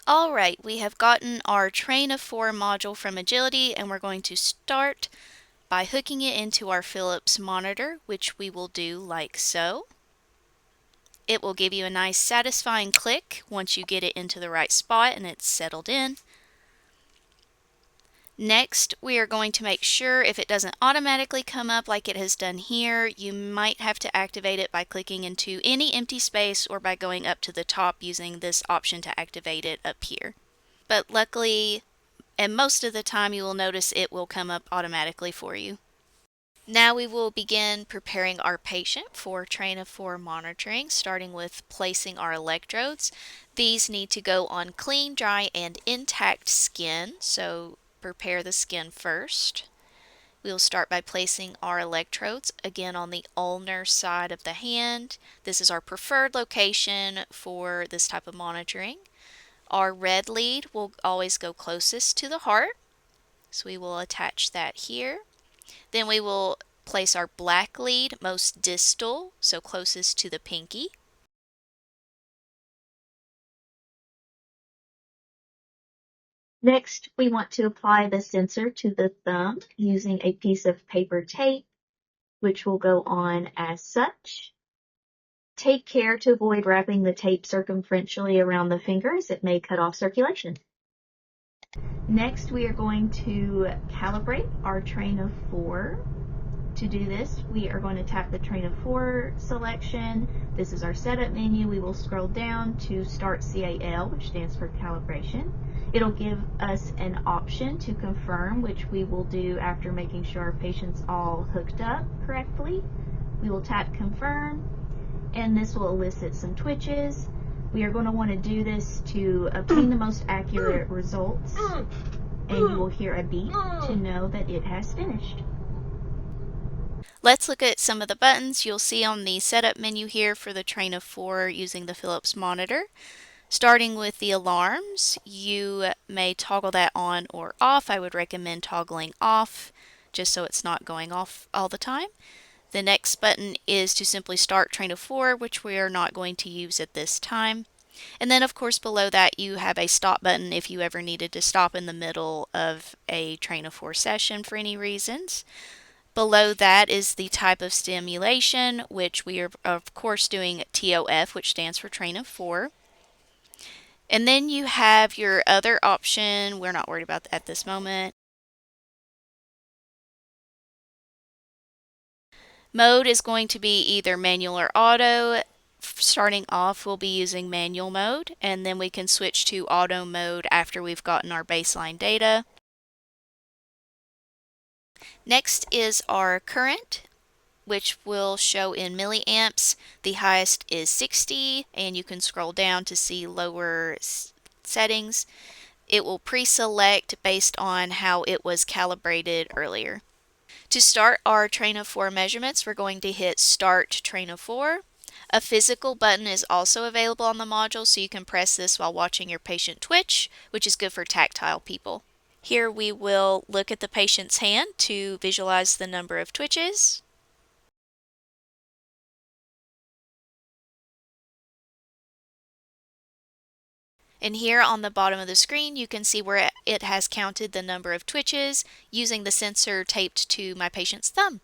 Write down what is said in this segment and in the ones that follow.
Alright, we have gotten our Train of 4 module from Agility, and we're going to start by hooking it into our Philips monitor, which we will do like so. It will give you a nice satisfying click once you get it into the right spot and it's settled in. Next, we are going to make sure if it doesn't automatically come up like it has done here, you might have to activate it by clicking into any empty space or by going up to the top using this option to activate it up here. But luckily, and most of the time, you will notice it will come up automatically for you. Now we will begin preparing our patient for Train of 4 monitoring, starting with placing our electrodes. These need to go on clean, dry, and intact skin, so prepare the skin first. We will start by placing our electrodes again on the ulnar side of the hand. This is our preferred location for this type of monitoring. Our red lead will always go closest to the heart, so we will attach that here. Then we will place our black lead most distal, so closest to the pinky. Next, we want to apply the sensor to the thumb using a piece of paper tape, which will go on as such. Take care to avoid wrapping the tape circumferentially around the finger, as it may cut off circulation. Next, we are going to calibrate our Train of 4. To do this, we are going to tap the Train of 4 selection. This is our setup menu. We will scroll down to Start CAL, which stands for calibration. It'll give us an option to confirm, which we will do after making sure our patient's all hooked up correctly. We will tap confirm, and this will elicit some twitches. We are going to want to do this to obtain the most accurate results, and you will hear a beep to know that it has finished. Let's look at some of the buttons you'll see on the setup menu here for the Train of 4 using the Philips monitor. Starting with the alarms, you may toggle that on or off. I would recommend toggling off just so it's not going off all the time. The next button is to simply start Train of 4, which we are not going to use at this time. And then of course below that you have a stop button if you ever needed to stop in the middle of a Train of 4 session for any reasons. Below that is the type of stimulation, which we are of course doing TOF, which stands for Train of 4. And then you have your other option, we're not worried about that at this moment. Mode is going to be either manual or auto. Starting off, we'll be using manual mode, and then we can switch to auto mode after we've gotten our baseline data. Next is our current, which will show in milliamps. The highest is 60, and you can scroll down to see lower settings. It will pre-select based on how it was calibrated earlier. To start our Train of 4 measurements, we're going to hit Start Train of 4. A physical button is also available on the module, so you can press this while watching your patient twitch, which is good for tactile people. Here we will look at the patient's hand to visualize the number of twitches. And here on the bottom of the screen, you can see where it has counted the number of twitches using the sensor taped to my patient's thumb.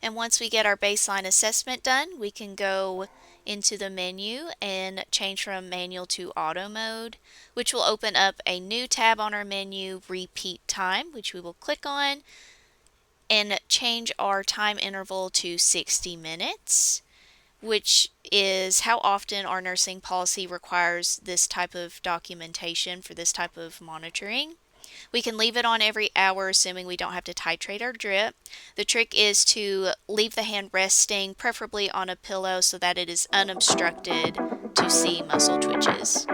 And once we get our baseline assessment done, we can go into the menu and change from manual to auto mode, which will open up a new tab on our menu, Repeat Time, which we will click on, and change our time interval to 60 minutes. Which is how often our nursing policy requires this type of documentation for this type of monitoring. We can leave it on every hour, assuming we don't have to titrate our drip. The trick is to leave the hand resting, preferably on a pillow, so that it is unobstructed to see muscle twitches.